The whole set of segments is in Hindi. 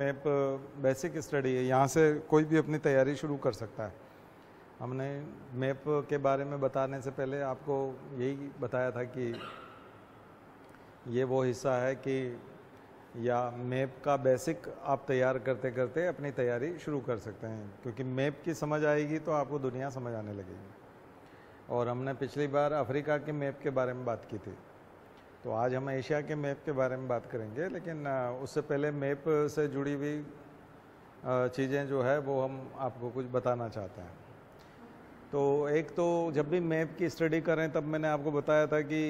मैप बेसिक स्टडी है, यहाँ से कोई भी अपनी तैयारी शुरू कर सकता है। हमने मैप के बारे में बताने से पहले आपको यही बताया था कि ये वो हिस्सा है कि या मैप का बेसिक आप तैयार करते करते अपनी तैयारी शुरू कर सकते हैं, क्योंकि मैप की समझ आएगी तो आपको दुनिया समझ आने लगेगी। और हमने पिछली बार अफ्रीका के मैप के बारे में बात की थी, तो आज हम एशिया के मैप के बारे में बात करेंगे, लेकिन उससे पहले मैप से जुड़ी हुई चीज़ें जो है वो हम आपको कुछ बताना चाहते हैं। तो एक तो जब भी मैप की स्टडी करें तब मैंने आपको बताया था कि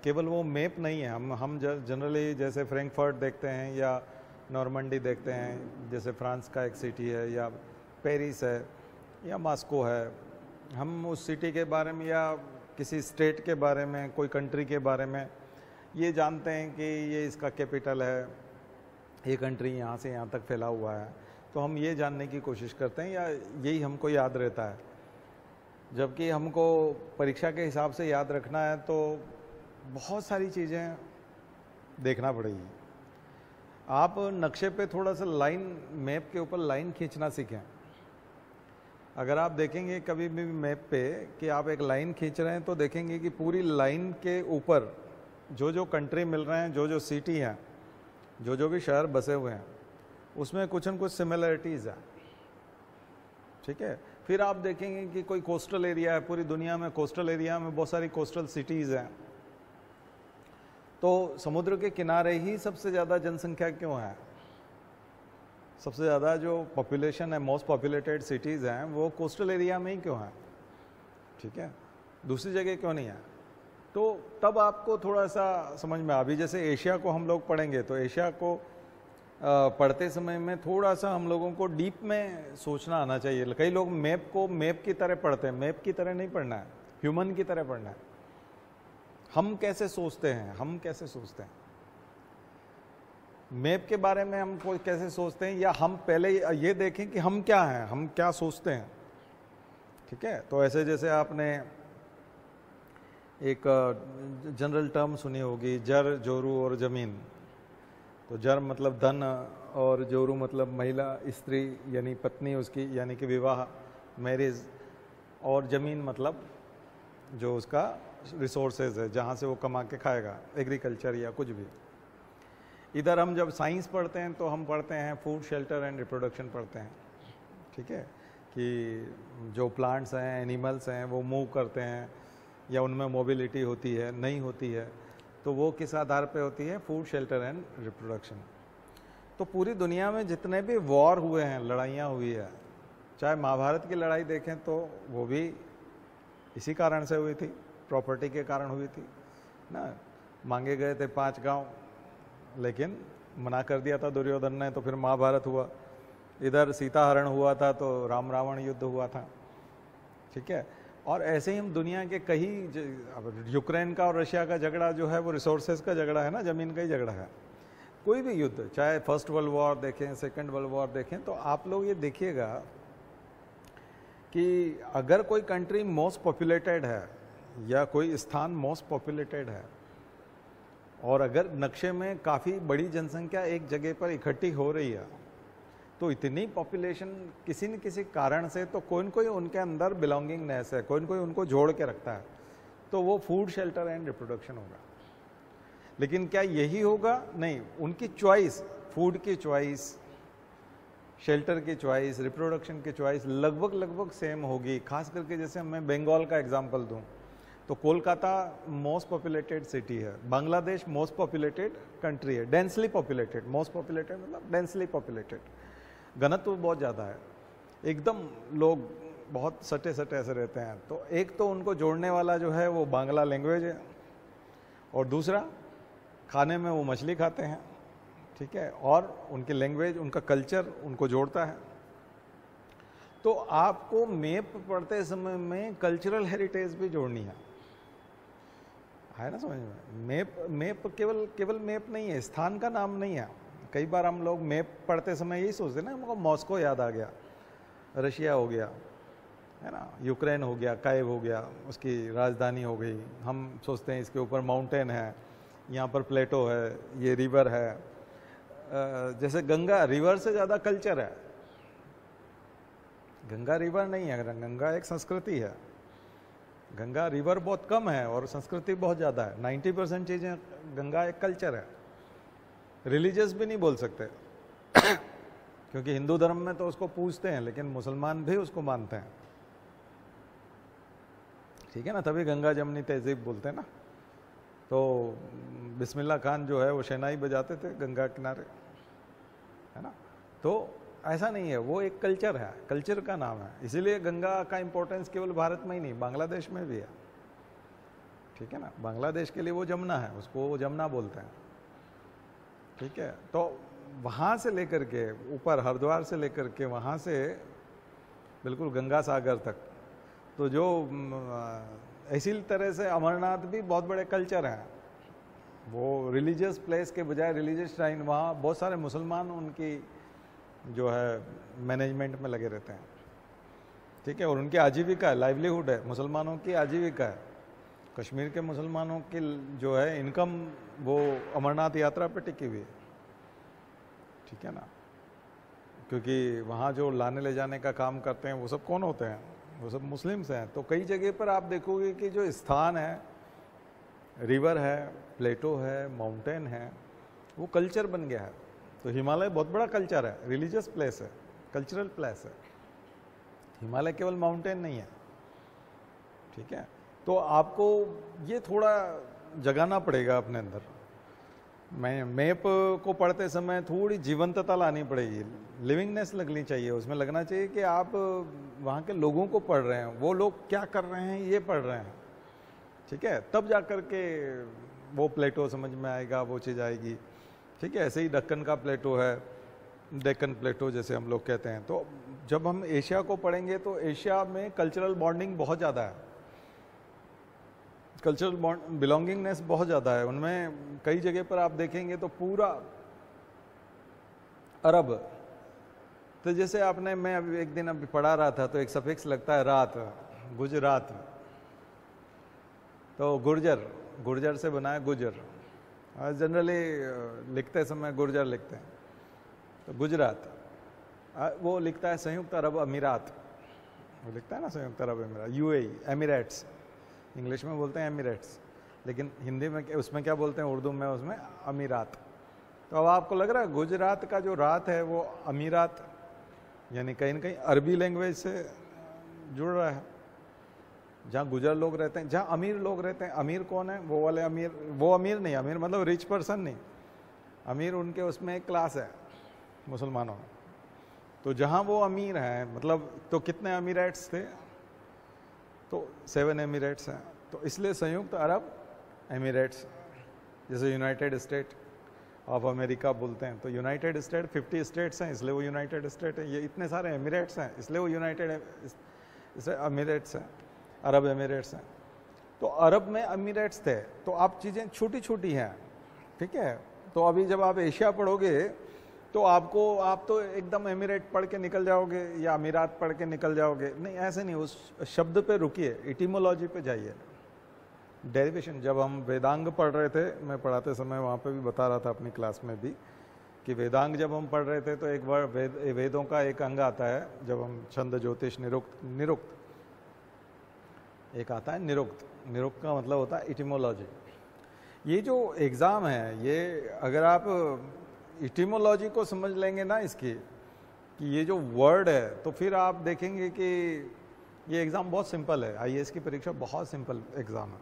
केवल वो मैप नहीं है, हम जनरली जैसे फ्रैंकफर्ट देखते हैं या नॉर्मंडी देखते हैं, जैसे फ्रांस का एक सिटी है, या पेरिस है या मॉस्को है, हम उस सिटी के बारे में या किसी स्टेट के बारे में, कोई कंट्री के बारे में ये जानते हैं कि ये इसका कैपिटल है, ये कंट्री यहाँ से यहाँ तक फैला हुआ है, तो हम ये जानने की कोशिश करते हैं या यही हमको याद रहता है। जबकि हमको परीक्षा के हिसाब से याद रखना है तो बहुत सारी चीज़ें देखना पड़ेगी। आप नक्शे पे थोड़ा सा लाइन, मैप के ऊपर लाइन खींचना सीखें। अगर आप देखेंगे कभी भी मैप पे कि आप एक लाइन खींच रहे हैं तो देखेंगे कि पूरी लाइन के ऊपर जो जो कंट्री मिल रहे हैं, जो जो सिटी हैं, जो जो भी शहर बसे हुए हैं, उसमें कुछ न कुछ सिमिलरिटीज़ है। ठीक है, फिर आप देखेंगे कि कोई कोस्टल एरिया है, पूरी दुनिया में कोस्टल एरिया में बहुत सारी कोस्टल सिटीज़ हैं, तो समुद्र के किनारे ही सबसे ज़्यादा जनसंख्या क्यों है? सबसे ज़्यादा जो पॉपुलेशन है, मोस्ट पॉपुलेटेड सिटीज़ हैं, वो कोस्टल एरिया में ही क्यों है? ठीक है, दूसरी जगह क्यों नहीं है? तो तब आपको थोड़ा सा समझ में अभी जैसे एशिया को हम लोग पढ़ेंगे तो एशिया को पढ़ते समय में थोड़ा सा हम लोगों को डीप में सोचना आना चाहिए। कई लोग मैप को मैप की तरह पढ़ते हैं, मैप की तरह नहीं पढ़ना है, ह्यूमन की तरह पढ़ना है। हम कैसे सोचते हैं, हम कैसे सोचते हैं मैप के बारे में, हम कोई कैसे सोचते हैं, या हम पहले ये देखें कि हम क्या हैं, हम क्या सोचते हैं। ठीक है, तो ऐसे जैसे आपने एक जनरल टर्म सुनी होगी, जर, जोरू और जमीन। तो जर मतलब धन और जोरू मतलब महिला, स्त्री यानी पत्नी उसकी, यानी कि विवाह, मैरिज, और जमीन मतलब जो उसका रिसोर्सेज है, जहाँ से वो कमा के खाएगा, एग्रीकल्चर या कुछ भी। इधर हम जब साइंस पढ़ते हैं तो हम पढ़ते हैं फूड, शेल्टर एंड रिप्रोडक्शन पढ़ते हैं। ठीक है, कि जो प्लांट्स हैं, एनिमल्स हैं, वो मूव करते हैं या उनमें मोबिलिटी होती है, नहीं होती है, तो वो किस आधार पे होती है? Food, shelter and reproduction. तो पूरी दुनिया में जितने भी वॉर हुए हैं, लड़ाइयाँ हुई है, चाहे महाभारत की लड़ाई देखें तो वो भी इसी कारण से हुई थी, प्रॉपर्टी के कारण हुई थी ना। मांगे गए थे 5 गांव, लेकिन मना कर दिया था दुर्योधन ने, तो फिर महाभारत हुआ। इधर सीता हरण हुआ था तो राम रावण युद्ध हुआ था। ठीक है, और ऐसे ही हम दुनिया के कई, अब यूक्रेन का और रशिया का झगड़ा जो है वो रिसोर्सेज का झगड़ा है ना, ज़मीन का ही झगड़ा है। कोई भी युद्ध, चाहे फर्स्ट वर्ल्ड वॉर देखें, सेकेंड वर्ल्ड वॉर देखें, तो आप लोग ये देखिएगा कि अगर कोई कंट्री मोस्ट पॉपुलेटेड है या कोई स्थान मोस्ट पॉपुलेटेड है, और अगर नक्शे में काफ़ी बड़ी जनसंख्या एक जगह पर इकट्ठी हो रही है, तो इतनी पॉपुलेशन किसी न किसी कारण से तो कोई न कोई उनके अंदर बिलोंगिंगनेस है, कोई न कोई उनको जोड़ के रखता है, तो वो फूड, शेल्टर एंड रिप्रोडक्शन होगा। लेकिन क्या यही होगा? नहीं, उनकी चॉइस, फूड की चॉइस, शेल्टर की चॉइस, रिप्रोडक्शन की चॉइस लगभग सेम होगी। खास करके जैसे मैं बंगाल का एग्जांपल दूं तो कोलकाता मोस्ट पॉपुलेटेड सिटी है, बांग्लादेश मोस्ट पॉपुलेटेड कंट्री है, डेंसली पॉपुलेटेड, मोस्ट पॉपुलेटेड मतलब डेंसली पॉपुलेटेड, घनत्व बहुत ज़्यादा है, एकदम लोग बहुत सटे सटे ऐसे रहते हैं। तो एक तो उनको जोड़ने वाला जो है वो बांग्ला लैंग्वेज है, और दूसरा खाने में वो मछली खाते हैं। ठीक है, और उनकी लैंग्वेज, उनका कल्चर उनको जोड़ता है। तो आपको मैप पढ़ते समय में कल्चरल हेरिटेज भी जोड़नी है ना, समझ में? मैप केवल मैप नहीं है, स्थान का नाम नहीं है। कई बार हम लोग मैप पढ़ते समय यही सोचते हैं ना, हमको मॉस्को याद आ गया, रशिया हो गया, है ना, यूक्रेन हो गया, कायव हो गया, उसकी राजधानी हो गई। हम सोचते हैं इसके ऊपर माउंटेन है, यहाँ पर प्लेटो है, ये रिवर है, जैसे गंगा रिवर से ज़्यादा कल्चर है, गंगा रिवर नहीं है, गंगा एक संस्कृति है। गंगा रिवर बहुत कम है और संस्कृति बहुत ज़्यादा है। 90% चीज़ें गंगा एक कल्चर है। रिलीजियस भी नहीं बोल सकते क्योंकि हिंदू धर्म में तो उसको पूजते हैं, लेकिन मुसलमान भी उसको मानते हैं, ठीक है ना, तभी गंगा जमनी तहजीब बोलते हैं ना। तो बिस्मिल्लाह खान जो है वो शहनाई बजाते थे गंगा किनारे, है ना। तो ऐसा नहीं है, वो एक कल्चर है, कल्चर का नाम है। इसीलिए गंगा का इंपॉर्टेंस केवल भारत में ही नहीं, बांग्लादेश में भी है, ठीक है ना। बांग्लादेश के लिए वो जमुना है, उसको वो जमुना बोलते हैं, ठीक है। तो वहाँ से लेकर के ऊपर हरिद्वार से लेकर के वहाँ से बिल्कुल गंगा सागर तक, तो जो इसी तरह से अमरनाथ भी बहुत बड़े कल्चर हैं। वो रिलीजियस प्लेस के बजाय रिलीजियस श्राइन, वहाँ बहुत सारे मुसलमान उनकी जो है मैनेजमेंट में लगे रहते हैं, ठीक है। और उनकी आजीविका है, लाइवलीहुड है, मुसलमानों की आजीविका है। कश्मीर के मुसलमानों की जो है इनकम वो अमरनाथ यात्रा पे टिकी हुई है, ठीक है ना। क्योंकि वहाँ जो लाने ले जाने का काम करते हैं वो सब कौन होते हैं, वो सब मुस्लिम्स हैं। तो कई जगह पर आप देखोगे कि जो स्थान है, रिवर है, प्लेटो है, माउंटेन है, वो कल्चर बन गया है। तो हिमालय बहुत बड़ा कल्चर है, रिलीजियस प्लेस है, कल्चरल प्लेस है। हिमालय केवल माउंटेन नहीं है, ठीक है। तो आपको ये थोड़ा जगाना पड़ेगा अपने अंदर। मैं मैप को पढ़ते समय थोड़ी जीवंतता लानी पड़ेगी, लिविंगनेस लगनी चाहिए, उसमें लगना चाहिए कि आप वहाँ के लोगों को पढ़ रहे हैं, वो लोग क्या कर रहे हैं ये पढ़ रहे हैं, ठीक है। तब जा कर के वो प्लेटो समझ में आएगा, वो चीज़ आएगी, ठीक है। ऐसे ही दक्कन का प्लेटो है, डेक्कन प्लेटो जैसे हम लोग कहते हैं। तो जब हम एशिया को पढ़ेंगे तो एशिया में कल्चरल बॉन्डिंग बहुत ज़्यादा है, कल्चरल बिलोंगिंगनेस बहुत ज़्यादा है उनमें। कई जगह पर आप देखेंगे तो पूरा अरब, तो जैसे आपने, मैं अभी एक दिन अभी पढ़ा रहा था तो एक सफिक्स लगता है रात, गुजरात, तो गुर्जर, गुर्जर से बना है गुजर, जनरली लिखते समय गुर्जर लिखते हैं। तो गुजरात वो लिखता है संयुक्त अरब अमीरात, वो लिखता है ना संयुक्त अरब अमीरात, यूएई, एमिरेट्स, इंग्लिश में बोलते हैं एमिरेट्स, लेकिन हिंदी में उसमें क्या बोलते हैं, उर्दू में उसमें अमीरात। तो अब आपको लग रहा है गुजरात का जो रात है वो अमीरात, यानी कहीं ना कहीं अरबी लैंग्वेज से जुड़ रहा है। जहाँ गुजर लोग रहते हैं, जहाँ अमीर लोग रहते हैं, अमीर कौन है, वो वाले अमीर, वो अमीर नहीं, अमीर मतलब रिच पर्सन नहीं, अमीर उनके उसमें एक क्लास है मुसलमानों में। तो जहाँ वो अमीर हैं, मतलब तो कितने अमीरेट्स थे, तो 7 एमिरेट्स हैं। तो इसलिए संयुक्त अरब एमिरेट्स, जैसे यूनाइटेड स्टेट ऑफ अमेरिका बोलते हैं, तो यूनाइटेड स्टेट 50 स्टेट्स हैं इसलिए वो यूनाइटेड स्टेट है। ये इतने सारे एमिरेट्स हैं इसलिए वो यूनाइटेड एमिरेट्स हैं, अरब एमिरेट्स हैं। तो अरब में एमिरेट्स थे। तो आप चीज़ें छोटी छोटी हैं, ठीक है। तो अभी जब आप एशिया पढ़ोगे तो आपको, आप तो एकदम एमिरेट पढ़ के निकल जाओगे या अमीरात पढ़ के निकल जाओगे, नहीं, ऐसे नहीं। उस शब्द पे रुकिए, इटिमोलॉजी पे जाइए, डेरिवेशन। जब हम वेदांग पढ़ रहे थे, मैं पढ़ाते समय वहाँ पे भी बता रहा था अपनी क्लास में भी, कि वेदांग जब हम पढ़ रहे थे तो एक बार वेदों का एक अंग आता है, जब हम छंद ज्योतिष निरुक्त एक आता है, निरुक्त का मतलब होता है इटिमोलॉजी। ये जो एग्ज़ाम है, ये अगर आप इटिमोलॉजी को समझ लेंगे ना इसकी, कि ये जो वर्ड है, तो फिर आप देखेंगे कि ये एग्ज़ाम बहुत सिंपल है। आईएएस की परीक्षा बहुत सिंपल एग्ज़ाम है।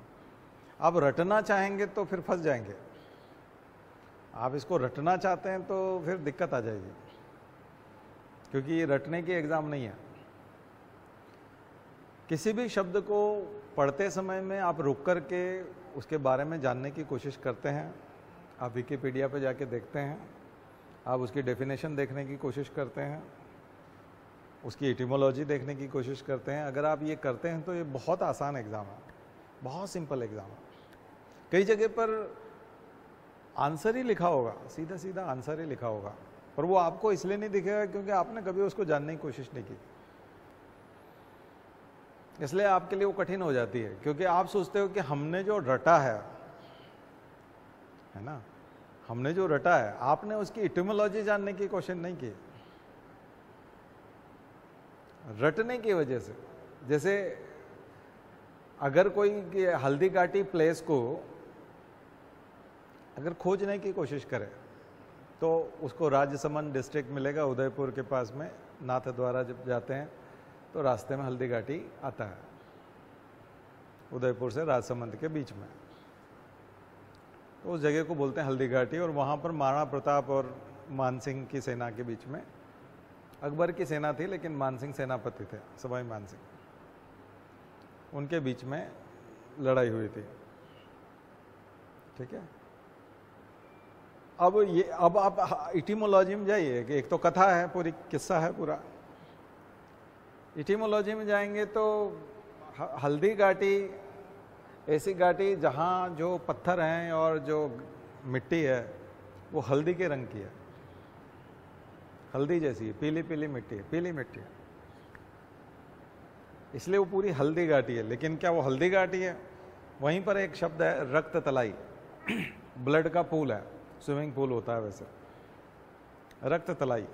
आप रटना चाहेंगे तो फिर फंस जाएंगे, आप इसको रटना चाहते हैं तो फिर दिक्कत आ जाएगी, क्योंकि ये रटने की एग्ज़ाम नहीं है। किसी भी शब्द को पढ़ते समय में आप रुक कर के उसके बारे में जानने की कोशिश करते हैं, आप विकिपीडिया पे जाके देखते हैं, आप उसकी डेफिनेशन देखने की कोशिश करते हैं, उसकी एटिमोलॉजी देखने की कोशिश करते हैं। अगर आप ये करते हैं तो ये बहुत आसान एग्ज़ाम है, बहुत सिंपल एग्ज़ाम है। कई जगह पर आंसर ही लिखा होगा, सीधा सीधा आंसर ही लिखा होगा, पर वो आपको इसलिए नहीं दिखेगा क्योंकि आपने कभी उसको जानने की कोशिश नहीं की, इसलिए आपके लिए वो कठिन हो जाती है। क्योंकि आप सोचते हो कि हमने जो रटा है ना, हमने जो रटा है, आपने उसकी इटिमोलॉजी जानने की कोशिश नहीं की, रटने की वजह से। जैसे अगर कोई हल्दी घाटी प्लेस को अगर खोजने की कोशिश करे तो उसको राजसमंद डिस्ट्रिक्ट मिलेगा, उदयपुर के पास में नाथद्वारा जब जाते हैं तो रास्ते में हल्दी घाटी आता है, उदयपुर से राजसमंद के बीच में। तो उस जगह को बोलते हैं हल्दी घाटी। और वहाँ पर महाराणा प्रताप और मानसिंह की सेना के बीच में, अकबर की सेना थी लेकिन मानसिंह सेनापति थे, सवाई मानसिंह, उनके बीच में लड़ाई हुई थी। ठीक है, अब आप इटिमोलॉजी में जाइए कि एक तो कथा है, पूरी किस्सा है पूरा। इटिमोलॉजी में जाएंगे तो हल्दी घाटी ऐसी घाटी जहाँ जो पत्थर हैं और जो मिट्टी है वो हल्दी के रंग की है, हल्दी जैसी है, पीली पीली मिट्टी है, पीली मिट्टी है, इसलिए वो पूरी हल्दी घाटी है। लेकिन क्या वो हल्दी घाटी है? वहीं पर एक शब्द है रक्त तलाई, ब्लड का पूल है, स्विमिंग पूल होता है वैसे, रक्त तलाई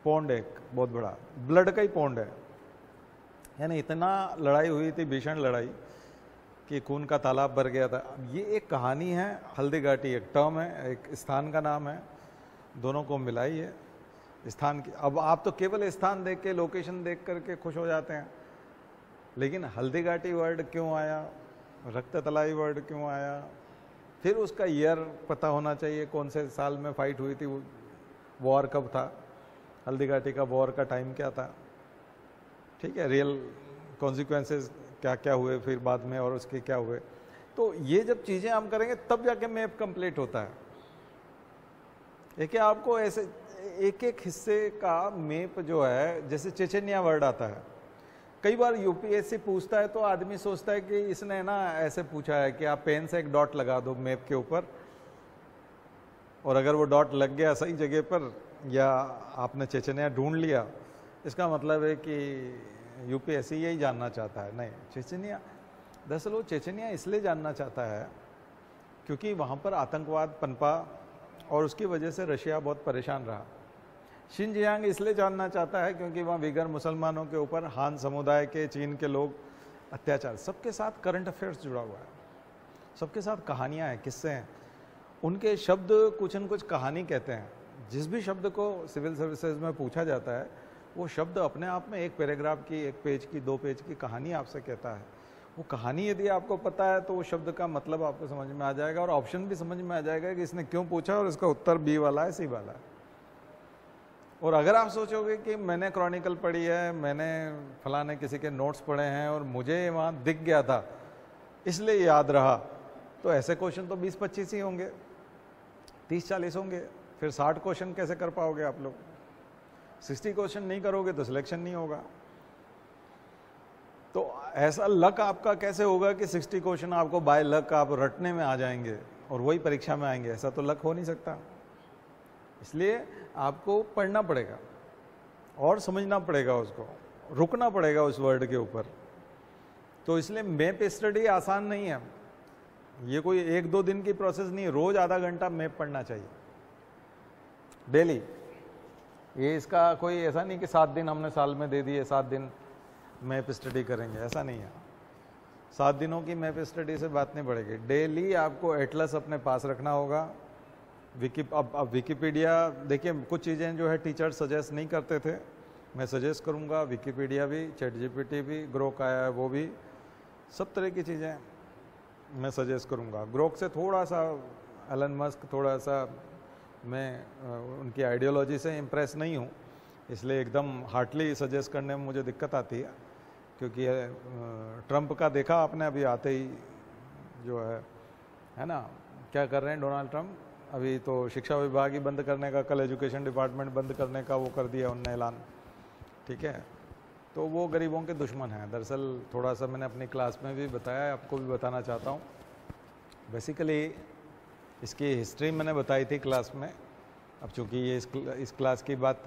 पौंड, एक बहुत बड़ा ब्लड का ही पौंड है। यानी इतना लड़ाई हुई थी, भीषण लड़ाई, कि खून का तालाब भर गया था। ये एक कहानी है, हल्दी घाटी एक टर्म है, एक स्थान का नाम है, दोनों को मिलाई है स्थान की। अब आप तो केवल स्थान देख के, लोकेशन देख करके खुश हो जाते हैं, लेकिन हल्दी घाटी वर्ड क्यों आया, रक्त तलाई वर्ड क्यों आया, फिर उसका ईयर पता होना चाहिए, कौन से साल में फाइट हुई थी, वॉर कब था, हल्दी घाटी का वॉर का टाइम क्या था। ठीक है, रियल कॉन्सिक्वेंसेस क्या क्या हुए फिर बाद में और उसके क्या हुए। तो ये जब चीज़ें हम करेंगे तब जाके मैप कंप्लीट होता है। एक आपको ऐसे एक एक हिस्से का मैप जो है, जैसे चेचनिया वर्ड आता है, कई बार यूपीएससी पूछता है तो आदमी सोचता है कि इसने ना ऐसे पूछा है कि आप पेन से एक डॉट लगा दो मैप के ऊपर, और अगर वो डॉट लग गया सही जगह पर या आपने चेचनिया ढूंढ लिया, इसका मतलब है कि यूपीएससी यही जानना चाहता है। नहीं, चेचनिया, दरअसल वो चेचनिया इसलिए जानना चाहता है क्योंकि वहाँ पर आतंकवाद पनपा और उसकी वजह से रशिया बहुत परेशान रहा। शिनजियांग इसलिए जानना चाहता है क्योंकि वहाँ विगर मुसलमानों के ऊपर हान समुदाय के, चीन के लोग अत्याचार, सबके साथ करंट अफेयर्स जुड़ा हुआ है, सबके साथ कहानियाँ हैं, किस्से हैं, उनके शब्द कुछ न कुछ कहानी कहते हैं। जिस भी शब्द को सिविल सर्विसेज में पूछा जाता है वो शब्द अपने आप में एक पैराग्राफ की, एक पेज की, 2 पेज की कहानी आपसे कहता है। वो कहानी यदि आपको पता है तो वो शब्द का मतलब आपको समझ में आ जाएगा और ऑप्शन भी समझ में आ जाएगा कि इसने क्यों पूछा और इसका उत्तर बी वाला है, सी वाला है। और अगर आप सोचोगे कि मैंने क्रॉनिकल पढ़ी है, मैंने फलाने किसी के नोट्स पढ़े हैं और मुझे वहाँ दिख गया था इसलिए याद रहा, तो ऐसे क्वेश्चन तो 20-25 ही होंगे, 30-40 होंगे। फिर 60 क्वेश्चन कैसे कर पाओगे आप लोग? 60 क्वेश्चन नहीं करोगे तो सिलेक्शन नहीं होगा। तो ऐसा लक आपका कैसे होगा कि 60 क्वेश्चन आपको बाय लक आप रटने में आ जाएंगे और वही परीक्षा में आएंगे? ऐसा तो लक हो नहीं सकता। इसलिए आपको पढ़ना पड़ेगा और समझना पड़ेगा, उसको रुकना पड़ेगा उस वर्ड के ऊपर। तो इसलिए मैप स्टडी आसान नहीं है, ये कोई 1-2 दिन की प्रोसेस नहीं है। रोज आधा घंटा मैप पढ़ना चाहिए डेली। ये इसका कोई ऐसा नहीं कि 7 दिन हमने साल में दे दिए, 7 दिन मैप स्टडी करेंगे, ऐसा नहीं है। 7 दिनों की मैप स्टडी से बात नहीं बढ़ेगी। डेली आपको एटलस अपने पास रखना होगा। अब विकिपीडिया देखिए, कुछ चीज़ें जो है टीचर सजेस्ट नहीं करते थे, मैं सजेस्ट करूँगा। विकिपीडिया भी, चैटजीपीटी भी, ग्रोक आया है वो भी, सब तरह की चीज़ें मैं सजेस्ट करूँगा। ग्रोक से थोड़ा सा एलन मस्क, थोड़ा सा मैं उनकी आइडियोलॉजी से इम्प्रेस नहीं हूँ, इसलिए एकदम हार्टली सजेस्ट करने में मुझे दिक्कत आती है। क्योंकि ट्रंप का देखा आपने अभी आते ही, जो है ना, क्या कर रहे हैं डोनाल्ड ट्रंप? अभी तो शिक्षा विभाग ही बंद करने का, कल एजुकेशन डिपार्टमेंट बंद करने का वो कर दिया उनने ऐलान। ठीक है, तो वो गरीबों के दुश्मन हैं। दरअसल थोड़ा सा मैंने अपनी क्लास में भी बताया, आपको भी बताना चाहता हूँ। बेसिकली इसकी हिस्ट्री मैंने बताई थी क्लास में। अब चूँकि ये इस क्लास की बात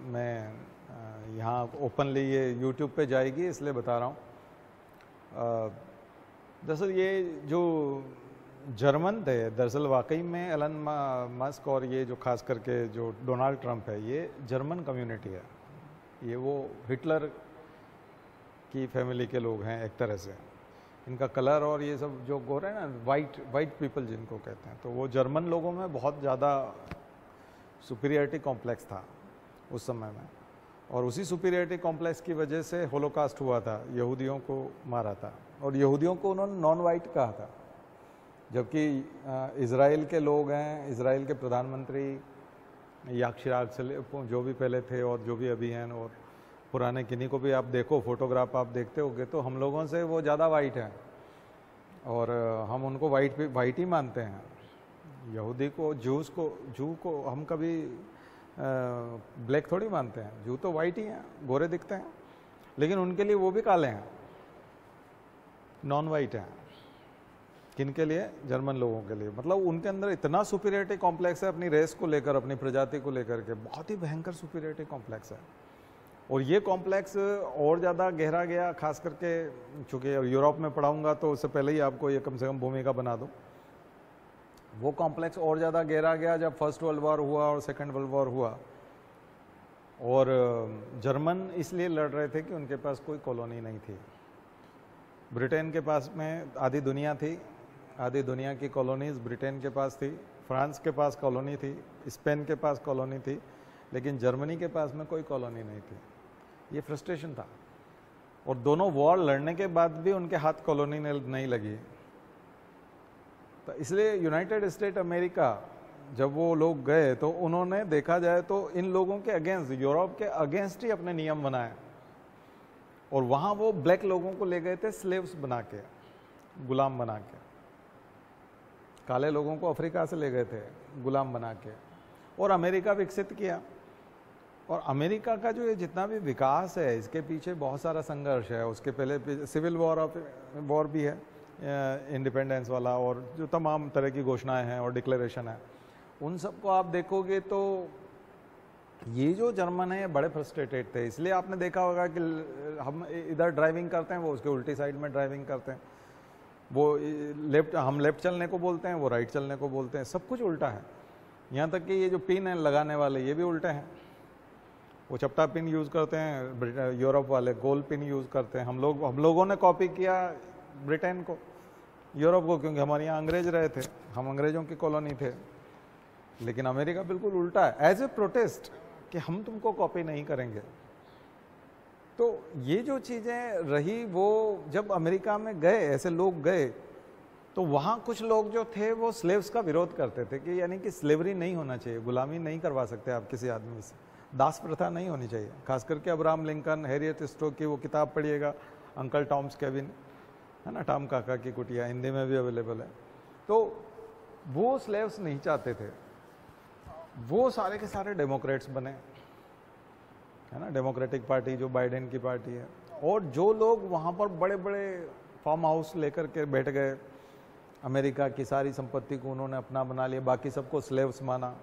मैं यहाँ ओपनली ये यूट्यूब पे जाएगी, इसलिए बता रहा हूँ। दरअसल ये जो जर्मन थे दरअसल, वाकई में एलन मस्क और ये जो खास करके जो डोनाल्ड ट्रंप है, ये जर्मन कम्युनिटी है। ये वो हिटलर की फैमिली के लोग हैं एक तरह से। इनका कलर और ये सब जो गोरे हैं ना, वाइट पीपल जिनको कहते हैं, तो वो जर्मन लोगों में बहुत ज़्यादा सुपीरियरिटी कॉम्प्लेक्स था उस समय में। और उसी सुपीरियरिटी कॉम्प्लेक्स की वजह से होलोकास्ट हुआ था, यहूदियों को मारा था। और यहूदियों को उन्होंने नॉन वाइट कहा था, जबकि इज़राइल के लोग हैं, इज़राइल के प्रधानमंत्री याक शिराक से जो भी पहले थे और जो भी अभी हैं, और पुराने किन्हीं को भी आप देखो, फोटोग्राफ आप देखते होगे, तो हम लोगों से वो ज़्यादा वाइट हैं और हम उनको वाइट ही मानते हैं। यहूदी को, जू को हम कभी ब्लैक थोड़ी मानते हैं। जू तो वाइट ही हैं, गोरे दिखते हैं, लेकिन उनके लिए वो भी काले हैं, नॉन वाइट हैं। किनके लिए? जर्मन लोगों के लिए। मतलब उनके अंदर इतना सुपीरियरिटी कॉम्प्लेक्स है अपनी रेस को लेकर, अपनी प्रजाति को लेकर के, बहुत ही भयंकर सुपीरियरिटी कॉम्प्लेक्स है। और ये कॉम्प्लेक्स और ज़्यादा गहरा गया, खास करके चूँकि यूरोप में पढ़ाऊँगा तो उससे पहले ही आपको ये कम से कम भूमिका बना दूँ। वो कॉम्प्लेक्स और ज़्यादा गहरा गया जब फर्स्ट वर्ल्ड वॉर हुआ और सेकेंड वर्ल्ड वॉर हुआ। और जर्मन इसलिए लड़ रहे थे कि उनके पास कोई कॉलोनी नहीं थी। ब्रिटेन के पास में आधी दुनिया थी, आधी दुनिया की कॉलोनीज ब्रिटेन के पास थी, फ्रांस के पास कॉलोनी थी, स्पेन के पास कॉलोनी थी, लेकिन जर्मनी के पास में कोई कॉलोनी नहीं थी। ये फ्रस्ट्रेशन था। और दोनों वॉर लड़ने के बाद भी उनके हाथ कॉलोनी नहीं लगी। तो इसलिए यूनाइटेड स्टेट अमेरिका जब वो लोग गए तो उन्होंने देखा जाए तो इन लोगों के अगेंस्ट, यूरोप के अगेंस्ट ही अपने नियम बनाए। और वहाँ वो ब्लैक लोगों को ले गए थे स्लेव्स बना के, गुलाम बना के। काले लोगों को अफ्रीका से ले गए थे गुलाम बना के, और अमेरिका विकसित किया। और अमेरिका का जो ये जितना भी विकास है, इसके पीछे बहुत सारा संघर्ष है। उसके पहले सिविल वॉर भी है, इंडिपेंडेंस वाला, और जो तमाम तरह की घोषणाएं हैं और डिक्लेरेशन है, उन सबको आप देखोगे तो ये जो जर्मन है बड़े फ्रस्ट्रेटेड थे। इसलिए आपने देखा होगा कि हम इधर ड्राइविंग करते हैं, वो उसके उल्टी साइड में ड्राइविंग करते हैं। वो हम लेफ्ट चलने को बोलते हैं, वो राइट चलने को बोलते हैं। सब कुछ उल्टा है। यहाँ तक कि ये जो पिन है लगाने वाले, ये भी उल्टे हैं। वो चपटा पिन यूज़ करते हैं यूरोप वाले, गोल पिन यूज़ करते हैं। हम लोगों ने कॉपी किया ब्रिटेन को, यूरोप को, क्योंकि हमारे यहाँ अंग्रेज रहे थे, हम अंग्रेजों की कॉलोनी थे। लेकिन अमेरिका बिल्कुल उल्टा है, एज ए प्रोटेस्ट कि हम तुमको कॉपी नहीं करेंगे। तो ये जो चीज़ें रही, वो जब अमेरिका में गए, ऐसे लोग गए, तो वहाँ कुछ लोग जो थे वो स्लेव्स का विरोध करते थे कि यानी कि स्लेवरी नहीं होना चाहिए, गुलामी नहीं करवा सकते आप किसी आदमी से, दास प्रथा नहीं होनी चाहिए। खास करके अब्राहम लिंकन, हैरियट स्टोक की वो किताब पढ़िएगा, अंकल टॉम्स केबिन, है ना, टॉम काका की कुटिया, हिंदी में भी अवेलेबल है। तो वो स्लेव्स नहीं चाहते थे। वो सारे के सारे डेमोक्रेट्स बने, है ना, डेमोक्रेटिक पार्टी जो बाइडेन की पार्टी है। और जो लोग वहाँ पर बड़े बड़े फार्म हाउस लेकर के बैठ गए, अमेरिका की सारी संपत्ति को उन्होंने अपना बना लिया, बाकी सबको स्लेव्स माना।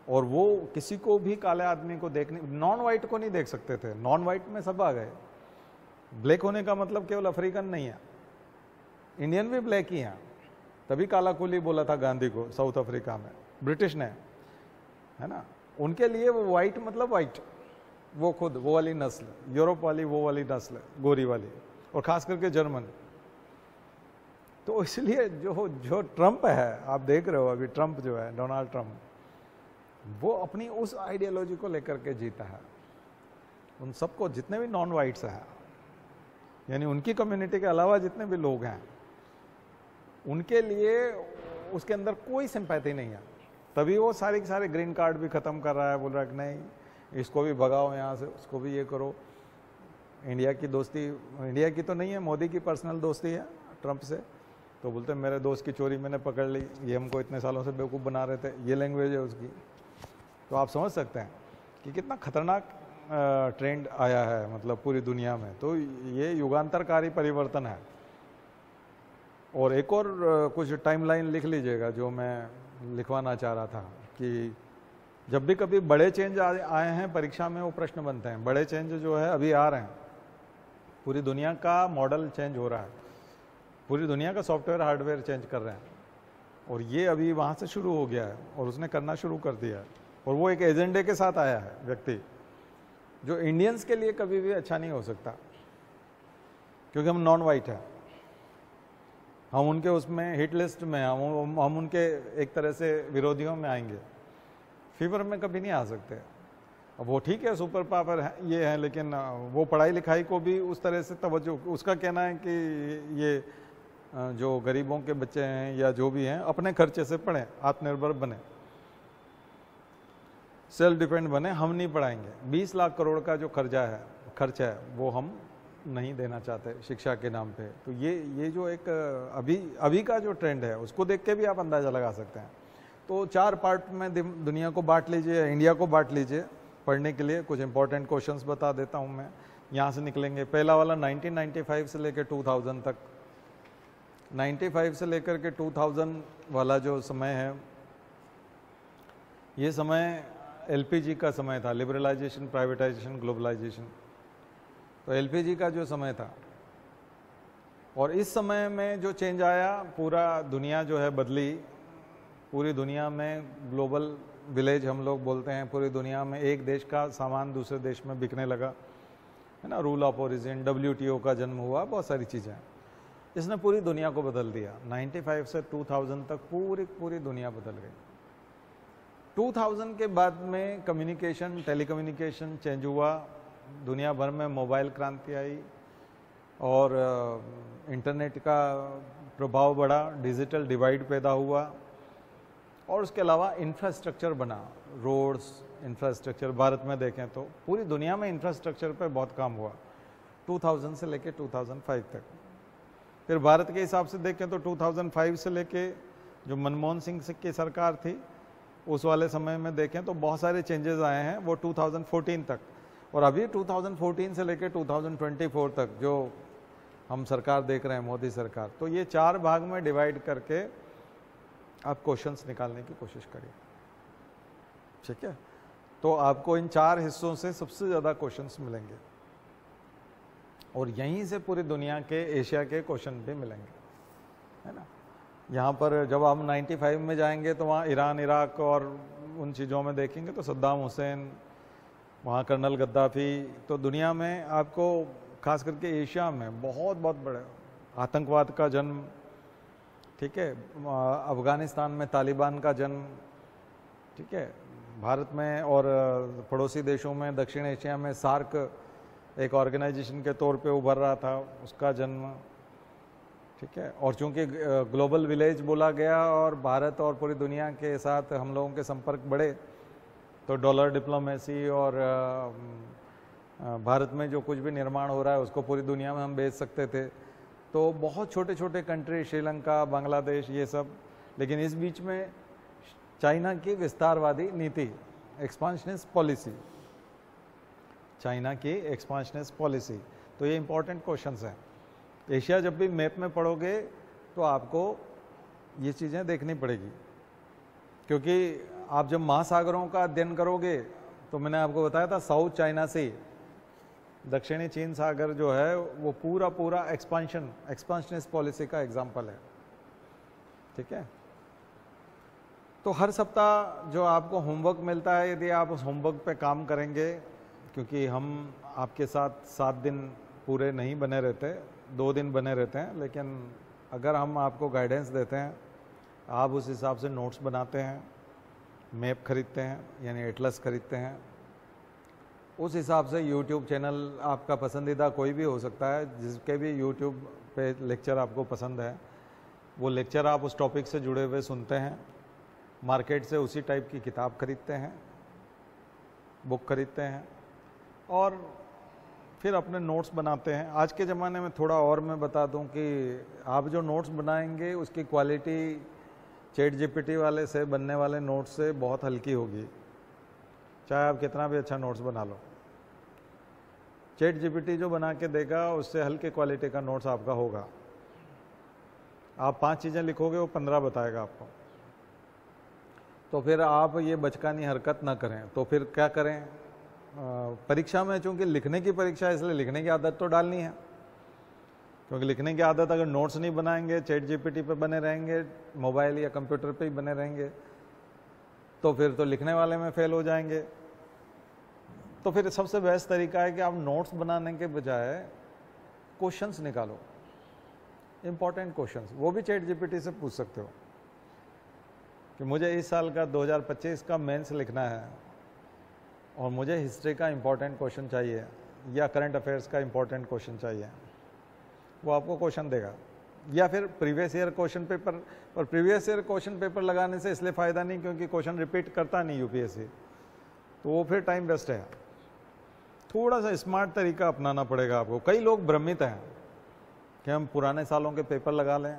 और वो किसी को भी काले आदमी को देखने, नॉन वाइट को नहीं देख सकते थे। नॉन वाइट में सब आ गए। ब्लैक होने का मतलब केवल अफ्रीकन नहीं है, इंडियन भी ब्लैक ही हैं। तभी काला कुली बोला था गांधी को साउथ अफ्रीका में, ब्रिटिश ने, है ना। उनके लिए वो वाइट मतलब वाइट, वो खुद वो वाली नस्ल, यूरोप वाली वो वाली नस्ल, गोरी वाली, और खास करके जर्मन। तो इसलिए जो ट्रंप है, आप देख रहे हो अभी ट्रंप जो है, डोनाल्ड ट्रंप, वो अपनी उस आइडियोलॉजी को लेकर के जीता है। उन सबको, जितने भी नॉन वाइट्स हैं, यानी उनकी कम्युनिटी के अलावा जितने भी लोग हैं, उनके लिए उसके अंदर कोई सिंपैथी नहीं है। तभी वो सारे के सारे ग्रीन कार्ड भी ख़त्म कर रहा है, बोल रहा है कि नहीं, इसको भी भगाओ यहाँ से, उसको भी ये करो। इंडिया की दोस्ती, इंडिया की तो नहीं है, मोदी की पर्सनल दोस्ती है ट्रंप से। तो बोलते मेरे दोस्त की चोरी मैंने पकड़ ली, ये हमको इतने सालों से बेवकूफ़ बना रहे थे, ये लैंग्वेज है उसकी। तो आप समझ सकते हैं कि कितना खतरनाक ट्रेंड आया है, मतलब पूरी दुनिया में। तो ये युगांतरकारी परिवर्तन है। और एक और कुछ टाइमलाइन लिख लीजिएगा जो मैं लिखवाना चाह रहा था, कि जब भी कभी बड़े चेंज आए हैं परीक्षा में, वो प्रश्न बनते हैं। बड़े चेंज जो है अभी आ रहे हैं, पूरी दुनिया का मॉडल चेंज हो रहा है, पूरी दुनिया का सॉफ्टवेयर हार्डवेयर चेंज कर रहे हैं। और ये अभी वहाँ से शुरू हो गया है और उसने करना शुरू कर दिया है, और वो एक एजेंडे के साथ आया है व्यक्ति, जो इंडियंस के लिए कभी भी अच्छा नहीं हो सकता, क्योंकि हम नॉन वाइट हैं, हम उनके उसमें हिट लिस्ट में, हम उनके एक तरह से विरोधियों में आएंगे, फीवर में कभी नहीं आ सकते। अब वो ठीक है सुपर पावर है ये है, लेकिन वो पढ़ाई लिखाई को भी उस तरह से तवज्जो, उसका कहना है कि ये जो गरीबों के बच्चे हैं या जो भी हैं अपने खर्चे से पढ़ें, आत्मनिर्भर बने, सेल्फ डिपेंड बने, हम नहीं पढ़ाएंगे। 20 लाख करोड़ का जो खर्चा है वो हम नहीं देना चाहते शिक्षा के नाम पे। तो ये जो एक अभी का जो ट्रेंड है उसको देख के भी आप अंदाज़ा लगा सकते हैं। तो 4 पार्ट में दुनिया को बांट लीजिए, इंडिया को बांट लीजिए पढ़ने के लिए। कुछ इंपॉर्टेंट क्वेश्चंस बता देता हूँ मैं, यहाँ से निकलेंगे। पहला वाला 1995 से लेकर 2000 तक, 95 से लेकर के 2000 वाला जो समय है, ये समय एलपीजी का समय था, लिबरलाइजेशन, प्राइवेटाइजेशन, ग्लोबलाइजेशन। तो एलपीजी का जो समय था, और इस समय में जो चेंज आया, पूरा दुनिया जो है बदली। पूरी दुनिया में ग्लोबल विलेज हम लोग बोलते हैं, पूरी दुनिया में एक देश का सामान दूसरे देश में बिकने लगा, है ना। रूल ऑफ ओरिजिन, WTO का जन्म हुआ, बहुत सारी चीज़ें, इसने पूरी दुनिया को बदल दिया। 95 से 2000 तक पूरी दुनिया बदल गई। 2000 के बाद में कम्युनिकेशन, टेलीकम्युनिकेशन चेंज हुआ, दुनिया भर में मोबाइल क्रांति आई और इंटरनेट का प्रभाव बढ़ा, डिजिटल डिवाइड पैदा हुआ, और उसके अलावा इंफ्रास्ट्रक्चर बना, रोड्स, इंफ्रास्ट्रक्चर। भारत में देखें तो पूरी दुनिया में इंफ्रास्ट्रक्चर पे बहुत काम हुआ 2000 से लेके 2005 तक। फिर भारत के हिसाब से देखें तो 2005 से लेके जो मनमोहन सिंह की सरकार थी उस वाले समय में देखें तो बहुत सारे चेंजेस आए हैं, वो 2014 तक। और अभी 2014 से लेकर 2024 तक जो हम सरकार देख रहे हैं, मोदी सरकार, तो ये 4 भाग में डिवाइड करके आप क्वेश्चंस निकालने की कोशिश करिए, ठीक है। तो आपको इन 4 हिस्सों से सबसे ज़्यादा क्वेश्चंस मिलेंगे, और यहीं से पूरी दुनिया के, एशिया के क्वेश्चन भी मिलेंगे, है ना। यहाँ पर जब हम 95 में जाएंगे तो वहाँ ईरान, इराक और उन चीज़ों में देखेंगे तो सद्दाम हुसैन, वहाँ कर्नल गद्दाफी। तो दुनिया में आपको खास करके एशिया में बहुत बड़े आतंकवाद का जन्म, ठीक है, अफगानिस्तान में तालिबान का जन्म, ठीक है, भारत में और पड़ोसी देशों में, दक्षिण एशिया में सार्क एक ऑर्गेनाइजेशन के तौर पे उभर रहा था, उसका जन्म, ठीक है। और चूंकि ग्लोबल विलेज बोला गया और भारत और पूरी दुनिया के साथ हम लोगों के संपर्क बढ़े, तो डॉलर डिप्लोमेसी और भारत में जो कुछ भी निर्माण हो रहा है उसको पूरी दुनिया में हम बेच सकते थे। तो बहुत छोटे छोटे कंट्री, श्रीलंका, बांग्लादेश, ये सब। लेकिन इस बीच में चाइना की विस्तारवादी नीति, एक्सपांशनिस्ट पॉलिसी, चाइना की एक्सपांशनिस्ट पॉलिसी। तो ये इंपॉर्टेंट क्वेश्चंस हैं। एशिया जब भी मैप में पढ़ोगे तो आपको ये चीज़ें देखनी पड़ेगी, क्योंकि आप जब महासागरों का अध्ययन करोगे तो मैंने आपको बताया था साउथ चाइना सी, दक्षिणी चीन सागर जो है वो पूरा एक्सपांशनिस्ट पॉलिसी का एग्जाम्पल है, ठीक है। तो हर सप्ताह जो आपको होमवर्क मिलता है, यदि आप उस होमवर्क पे काम करेंगे, क्योंकि हम आपके साथ 7 दिन पूरे नहीं बने रहते, 2 दिन बने रहते हैं, लेकिन अगर हम आपको गाइडेंस देते हैं, आप उस हिसाब से नोट्स बनाते हैं, मैप खरीदते हैं, यानी एटलस खरीदते हैं, उस हिसाब से यूट्यूब चैनल आपका पसंदीदा कोई भी हो सकता है, जिसके भी यूट्यूब पे लेक्चर आपको पसंद है, वो लेक्चर आप उस टॉपिक से जुड़े हुए सुनते हैं, मार्केट से उसी टाइप की किताब खरीदते हैं, बुक खरीदते हैं, और फिर अपने नोट्स बनाते हैं। आज के ज़माने में थोड़ा और मैं बता दूं कि आप जो नोट्स बनाएंगे उसकी क्वालिटी चैट जीपीटी वाले से बनने वाले नोट्स से बहुत हल्की होगी, चाहे आप कितना भी अच्छा नोट्स बना लो। चैट जीपीटी जो बना के देगा उससे हल्के क्वालिटी का नोट्स आपका होगा। आप 5 चीज़ें लिखोगे, वो 15 बताएगा आपको। तो फिर आप ये बचकानी हरकत ना करें। तो फिर क्या करें, परीक्षा में, चूंकि लिखने की परीक्षा है इसलिए लिखने की आदत तो डालनी है, क्योंकि लिखने की आदत अगर नोट्स नहीं बनाएंगे, चैट जीपीटी पे बने रहेंगे, मोबाइल या कंप्यूटर पे ही बने रहेंगे, तो फिर तो लिखने वाले में फेल हो जाएंगे। तो फिर सबसे बेस्ट तरीका है कि आप नोट्स बनाने के बजाय क्वेश्चंस निकालो, इंपॉर्टेंट क्वेश्चंस, वो भी चैट जीपीटी से पूछ सकते हो कि मुझे इस साल का 2025 का मेंस लिखना है और मुझे हिस्ट्री का इंपॉर्टेंट क्वेश्चन चाहिए या करंट अफेयर्स का इंपॉर्टेंट क्वेश्चन चाहिए, वो आपको क्वेश्चन देगा। या फिर प्रीवियस ईयर क्वेश्चन पेपर, पर प्रीवियस ईयर क्वेश्चन पेपर लगाने से इसलिए फ़ायदा नहीं क्योंकि क्वेश्चन रिपीट करता नहीं यूपीएससी, तो वो फिर टाइम वेस्ट है। थोड़ा सा स्मार्ट तरीका अपनाना पड़ेगा आपको। कई लोग भ्रमित हैं कि हम पुराने सालों के पेपर लगा लें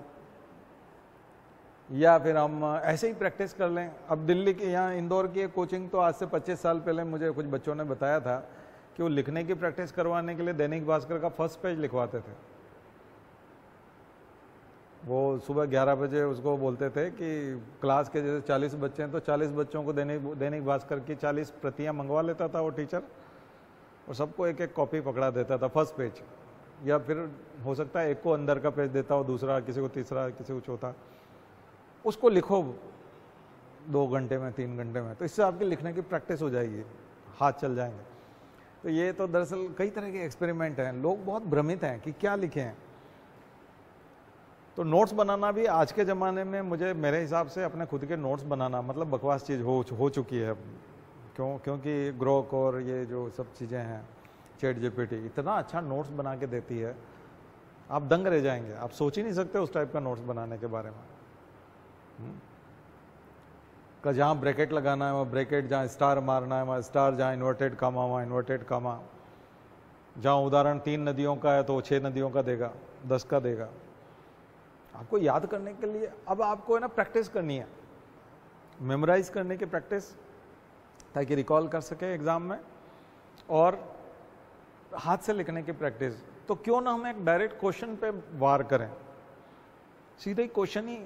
या फिर हम ऐसे ही प्रैक्टिस कर लें। अब दिल्ली के यहाँ इंदौर की एक कोचिंग तो आज से 25 साल पहले मुझे कुछ बच्चों ने बताया था कि वो लिखने की प्रैक्टिस करवाने के लिए दैनिक भास्कर का फर्स्ट पेज लिखवाते थे। वो सुबह 11 बजे उसको बोलते थे कि क्लास के जैसे 40 बच्चे हैं तो 40 बच्चों को दैनिक भास्कर की 40 प्रतियां मंगवा लेता था वो टीचर, और सबको एक एक कॉपी पकड़ा देता था फर्स्ट पेज, या फिर हो सकता है एक को अंदर का पेज देता हो, दूसरा किसी को तीसरा, किसी को चौथा, उसको लिखो 2 घंटे में 3 घंटे में, तो इससे आपकी लिखने की प्रैक्टिस हो जाएगी, हाथ चल जाएंगे। तो ये तो दरअसल कई तरह के एक्सपेरिमेंट हैं। लोग बहुत भ्रमित हैं कि क्या लिखें। तो नोट्स बनाना भी आज के ज़माने में मुझे मेरे हिसाब से अपने खुद के नोट्स बनाना मतलब बकवास चीज़ हो चुकी है। क्योंकि ग्रोक और ये जो सब चीज़ें हैं, चैट जीपीटी इतना अच्छा नोट्स बना के देती है, आप दंग रह जाएंगे। आप सोच ही नहीं सकते उस टाइप का नोट्स बनाने के बारे में। का जहाँ ब्रैकेट लगाना है वहाँ ब्रैकेट, जहाँ स्टार मारना है वहाँ स्टार, जहाँ इन्वर्टेड कामा वहाँ इन्वर्टेड कामा, जहाँ उदाहरण 3 नदियों का है तो 6 नदियों का देगा, 10 का देगा। आपको याद करने के लिए अब आपको है ना प्रैक्टिस करनी है, मेमोराइज करने की प्रैक्टिस, ताकि रिकॉल कर सके एग्जाम में, और हाथ से लिखने की प्रैक्टिस। तो क्यों ना हम एक डायरेक्ट क्वेश्चन पे वार करें, सीधे क्वेश्चन ही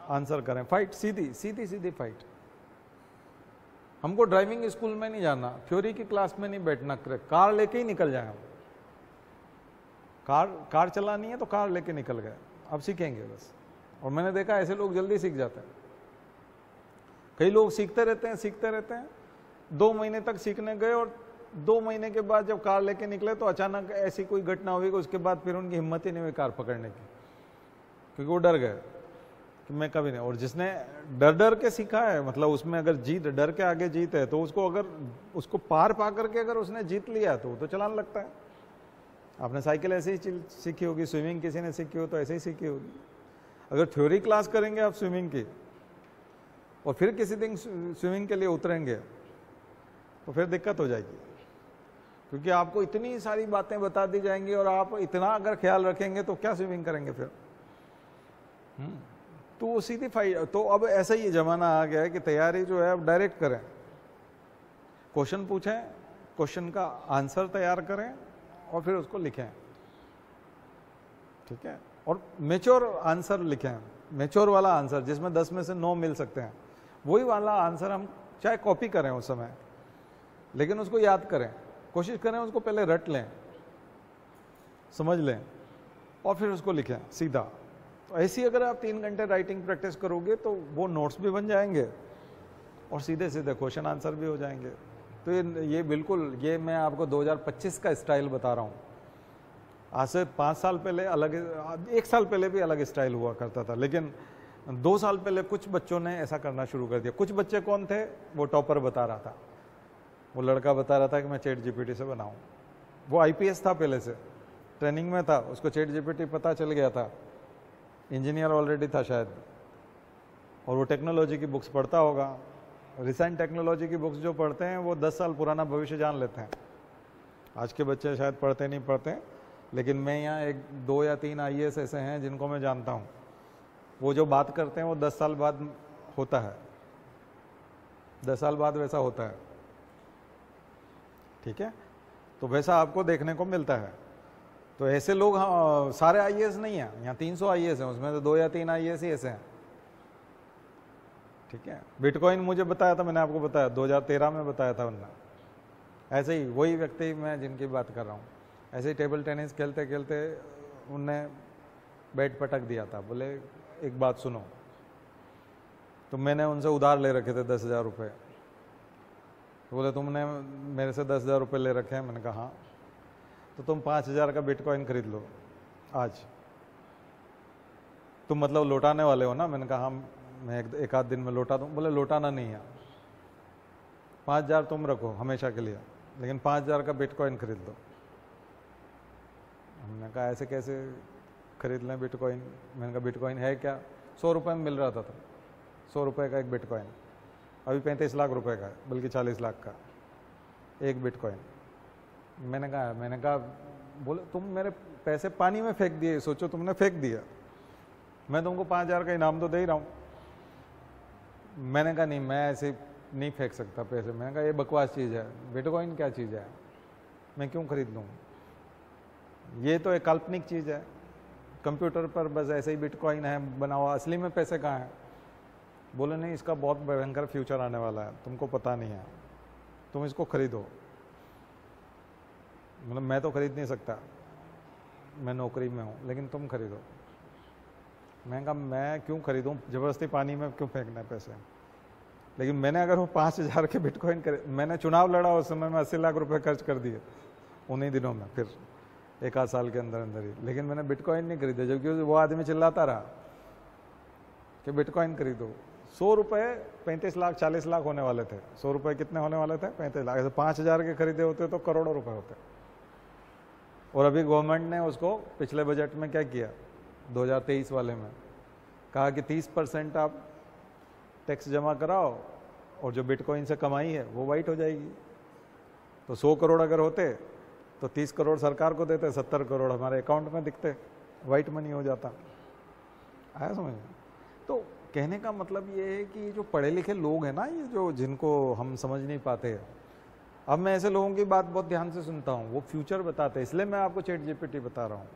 आंसर करें, फाइट, सीधी फाइट। हमको ड्राइविंग स्कूल में नहीं जाना, थ्योरी की क्लास में नहीं बैठना, कार लेके ही निकल जाए हम। कार चलानी है तो कार लेके निकल गए, अब सीखेंगे बस। और मैंने देखा ऐसे लोग जल्दी सीख जाते हैं। कई लोग सीखते रहते हैं 2 महीने तक सीखने गए, और 2 महीने के बाद जब कार लेके निकले तो अचानक ऐसी कोई घटना हुई कि उसके बाद फिर उनकी हिम्मत ही नहीं हुई कार पकड़ने की, क्योंकि वो डर गए कि मैं कभी नहीं। और जिसने डर के सीखा है, मतलब उसमें अगर डर के आगे जीत है, तो उसको पार पा करके अगर उसने जीत लिया तो वो तो चलाने लगता है। आपने साइकिल ऐसे ही सीखी होगी, स्विमिंग किसी ने सीखी हो तो ऐसे ही सीखी होगी। अगर थ्योरी क्लास करेंगे आप स्विमिंग की, और फिर किसी दिन स्विमिंग के लिए उतरेंगे, तो फिर दिक्कत हो जाएगी, क्योंकि आपको इतनी सारी बातें बता दी जाएंगी, और आप इतना अगर ख्याल रखेंगे तो क्या स्विमिंग करेंगे फिर। तो सीधी फाइट। तो अब ऐसा ही जमाना आ गया है कि तैयारी जो है अब डायरेक्ट करें, क्वेश्चन पूछें, क्वेश्चन का आंसर तैयार करें और फिर उसको लिखें, ठीक है। और मेच्योर आंसर लिखें, मेच्योर वाला आंसर जिसमें 10 में से 9 मिल सकते हैं, वही वाला आंसर हम चाहे कॉपी करें उस समय, लेकिन उसको याद करें, कोशिश करें उसको पहले रट लें, समझ लें, और फिर उसको लिखें सीधा। तो ऐसी अगर आप 3 घंटे राइटिंग प्रैक्टिस करोगे तो वो नोट्स भी बन जाएंगे और सीधे सीधे क्वेश्चन आंसर भी हो जाएंगे। तो ये बिल्कुल, ये मैं आपको 2025 का स्टाइल बता रहा हूँ। आज से 5 साल पहले अलग, 1 साल पहले भी अलग स्टाइल हुआ करता था, लेकिन 2 साल पहले कुछ बच्चों ने ऐसा करना शुरू कर दिया। कुछ बच्चे कौन थे, वो टॉपर बता रहा था, वो लड़का बता रहा था कि मैं चैट जीपीटी से बनाऊँ। वो आईपीएस था, पहले से ट्रेनिंग में था, उसको चैट जीपीटी पता चल गया था, इंजीनियर ऑलरेडी था शायद, और वो टेक्नोलॉजी की बुक्स पढ़ता होगा। रिसेंट टेक्नोलॉजी की बुक्स जो पढ़ते हैं वो 10 साल पुराना भविष्य जान लेते हैं। आज के बच्चे शायद पढ़ते नहीं पढ़ते, लेकिन मैं यहाँ 1, 2 या 3 आईएएस ऐसे हैं जिनको मैं जानता हूँ, वो जो बात करते हैं वो 10 साल बाद होता है, 10 साल बाद वैसा होता है, ठीक है। तो वैसा आपको देखने को मिलता है। तो ऐसे लोग, हाँ, सारे आईएएस नहीं हैं, यहाँ 300 आईएएस हैं, उसमें तो 2 या 3 आईएएस ही ऐसे हैं, ठीक है। बिटकॉइन मुझे बताया था, मैंने आपको बताया 2013 में बताया था उन्होंने। ऐसे ही वही व्यक्ति मैं जिनकी बात कर रहा हूँ, ऐसे ही टेबल टेनिस खेलते खेलते उनने बेड पटक दिया था। बोले एक बात सुनो, तो मैंने उनसे उधार ले रखे थे 10,000 रुपये। तो बोले तुमने मेरे से 10,000 रुपये ले रखे हैं। मैंने कहा हाँ। तो तुम 5,000 का बिटकॉइन खरीद लो आज, तुम मतलब लौटाने वाले हो ना। मैंने कहा हाँ, मैं एक आध दिन में लौटा दूँ। बोले लौटाना नहीं है, 5,000 तुम रखो हमेशा के लिए, लेकिन 5,000 का बिटकॉइन खरीद लो। हमने कहा ऐसे कैसे खरीद लें बिटकॉइन? मैंने कहा बिटकॉइन है क्या? 100 रुपये में मिल रहा था 100 रुपये का एक बिटकॉइन। अभी 35 लाख रुपए का है, बल्कि 40 लाख का एक बिटकॉइन। मैंने कहा बोले तुम मेरे पैसे पानी में फेंक दिए, सोचो तुमने फेंक दिया, मैं तुमको 5,000 का इनाम तो दे ही रहा हूँ। मैंने कहा नहीं, मैं ऐसे नहीं फेंक सकता पैसे। मैंने कहा ये बकवास चीज़ है, बिटकॉइन क्या चीज़ है, मैं क्यों खरीद लूँ? ये तो एक काल्पनिक चीज़ है, कंप्यूटर पर बस ऐसे ही बिटकॉइन है बना हुआ, असली में पैसे कहाँ हैं? बोले नहीं, इसका बहुत भयंकर फ्यूचर आने वाला है, तुमको पता नहीं है, तुम इसको खरीदो। मतलब मैं तो खरीद नहीं सकता, मैं नौकरी में हूँ, लेकिन तुम खरीदो। मैंने कहा मैं क्यों खरीदूँ, ज़बरदस्ती पानी में क्यों फेंकना है पैसे? लेकिन मैंने अगर वो 5,000 के बिटकॉइन मैंने चुनाव लड़ा उस समय में 80 लाख रुपए खर्च कर दिए उन्हीं दिनों में, फिर एक आध साल के अंदर अंदर ही। लेकिन मैंने बिटकॉइन नहीं खरीदा, जबकि वो आदमी चिल्लाता रहा कि बिटकॉइन खरीदो। 100 रुपये 35 लाख 40 लाख होने वाले थे। 100 रुपये कितने होने वाले थे? 35 लाख। ऐसे 5,000 के खरीदे होते तो करोड़ों रुपए होते। और अभी गवर्नमेंट ने उसको पिछले बजट में क्या किया, 2023 वाले में कहा कि 30% आप टैक्स जमा कराओ और जो बिटकॉइन से कमाई है वो वाइट हो जाएगी। तो 100 करोड़ अगर होते तो 30 करोड़ सरकार को देते, 70 करोड़ हमारे अकाउंट में दिखते, वाइट मनी हो जाता। आया समझ में? तो कहने का मतलब ये है कि जो पढ़े लिखे लोग हैं ना, ये जो जिनको हम समझ नहीं पाते हैं, अब मैं ऐसे लोगों की बात बहुत ध्यान से सुनता हूँ, वो फ्यूचर बताते हैं। इसलिए मैं आपको चैट जीपीटी बता रहा हूँ,